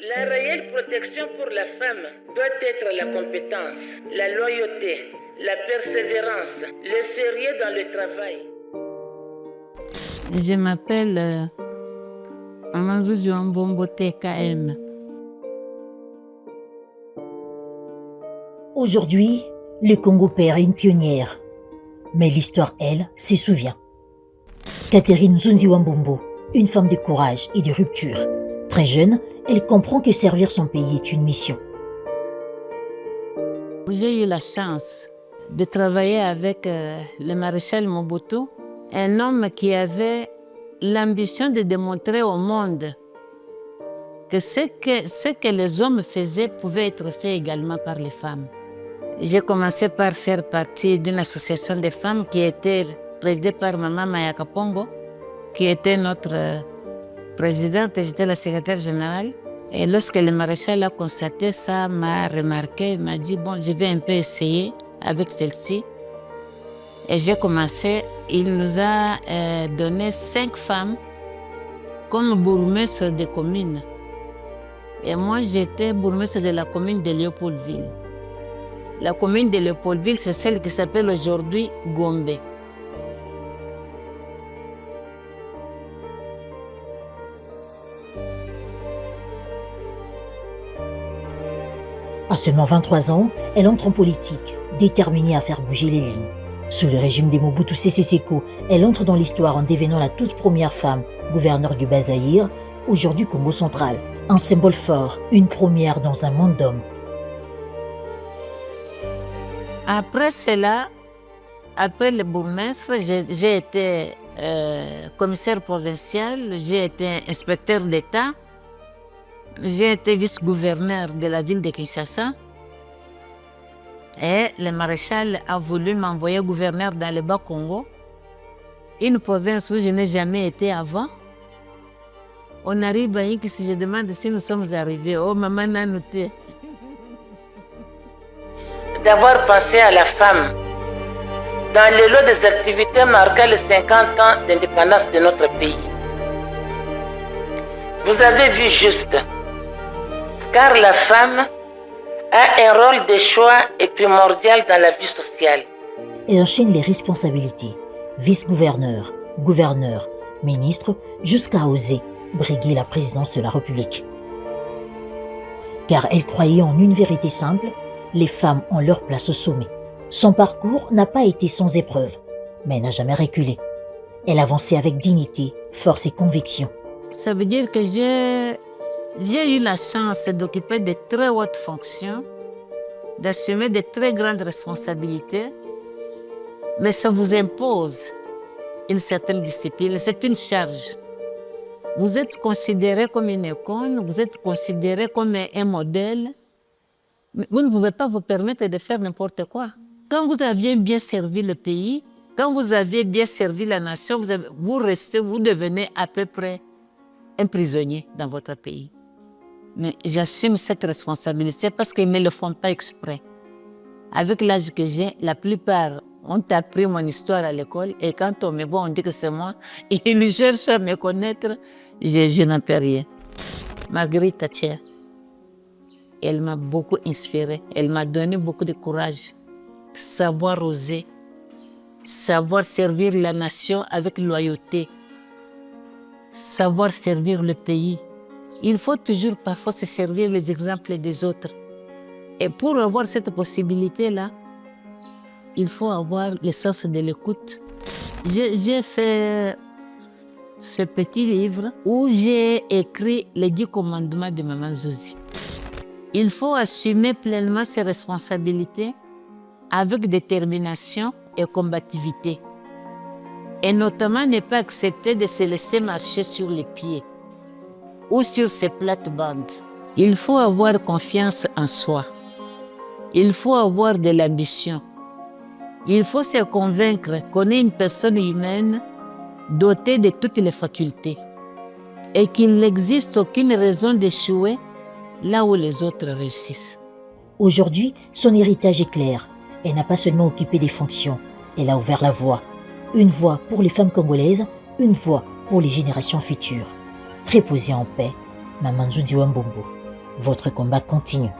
La réelle protection pour la femme doit être la compétence, la loyauté, la persévérance, le sérieux dans le travail. Je m'appelle Mamanzouzi Wambombo TKM. Aujourd'hui, le Congo perd une pionnière. Mais l'histoire, elle, s'y souvient. Catherine Nzunzi Wambombo, une femme de courage et de rupture. Très jeune, elle comprend que servir son pays est une mission. J'ai eu la chance de travailler avec le maréchal Mobutu, un homme qui avait l'ambition de démontrer au monde que ce que les hommes faisaient pouvait être fait également par les femmes. J'ai commencé par faire partie d'une association de femmes qui était présidée par Maman Mayaka Pongo, qui était notre présidente et j'étais la secrétaire générale. Et lorsque le maréchal a constaté ça, m'a remarqué, il m'a dit, bon, je vais un peu essayer avec celle-ci. Et j'ai commencé, il nous a donné 5 femmes comme bourgmestre des communes. Et moi, j'étais bourgmestre de la commune de Léopoldville. La commune de Léopoldville, c'est celle qui s'appelle aujourd'hui Gombe. À seulement 23 ans, elle entre en politique, déterminée à faire bouger les lignes. Sous le régime de Mobutu Sese Seko, elle entre dans l'histoire en devenant la toute première femme gouverneure du Bas-Zaïre, aujourd'hui Congo central. Un symbole fort, une première dans un monde d'hommes. Après cela, après le bourgmestre, j'ai été commissaire provincial, j'ai été inspecteur d'État, j'ai été vice-gouverneur de la ville de Kinshasa et le maréchal a voulu m'envoyer gouverneur dans le Bas-Congo, une province où je n'ai jamais été avant. On arrive à X, je demande si nous sommes arrivés. Oh, maman n'a noté. D'avoir pensé à la femme dans le lot des activités marquant les 50 ans d'indépendance de notre pays. Vous avez vu juste, car la femme a un rôle de choix et primordial dans la vie sociale. Elle enchaîne les responsabilités, vice-gouverneur, gouverneur, ministre, jusqu'à oser briguer la présidence de la République. Car elle croyait en une vérité simple, les femmes ont leur place au sommet. Son parcours n'a pas été sans épreuve, mais elle n'a jamais reculé. Elle avançait avec dignité, force et conviction. Ça veut dire que j'ai eu la chance d'occuper de très hautes fonctions, d'assumer de très grandes responsabilités, mais ça vous impose une certaine discipline, c'est une charge. Vous êtes considéré comme une icône, vous êtes considéré comme un modèle, mais vous ne pouvez pas vous permettre de faire n'importe quoi. Quand vous aviez bien servi le pays, quand vous avez bien servi la nation, vous devenez à peu près un prisonnier dans votre pays. Mais j'assume cette responsabilité parce qu'ils ne le font pas exprès. Avec l'âge que j'ai, la plupart ont appris mon histoire à l'école et quand on me voit, on dit que c'est moi. Ils cherchent à me connaître, je n'en peux rien. Marguerite Thatcher, elle m'a beaucoup inspirée, elle m'a donné beaucoup de courage. Savoir oser, savoir servir la nation avec loyauté, savoir servir le pays. Il faut toujours parfois se servir les exemples des autres. Et pour avoir cette possibilité-là, il faut avoir le sens de l'écoute. J'ai fait ce petit livre où j'ai écrit les 10 commandements de Maman Zozi. Il faut assumer pleinement ses responsabilités avec détermination et combativité. Et notamment ne pas accepter de se laisser marcher sur les pieds ou sur ses plates-bandes. Il faut avoir confiance en soi. Il faut avoir de l'ambition. Il faut se convaincre qu'on est une personne humaine dotée de toutes les facultés et qu'il n'existe aucune raison d'échouer là où les autres réussissent. Aujourd'hui, son héritage est clair. Elle n'a pas seulement occupé des fonctions, elle a ouvert la voie. Une voie pour les femmes congolaises, une voie pour les générations futures. Reposez en paix, Maman Nzunzi Wambombo. votre combat continue.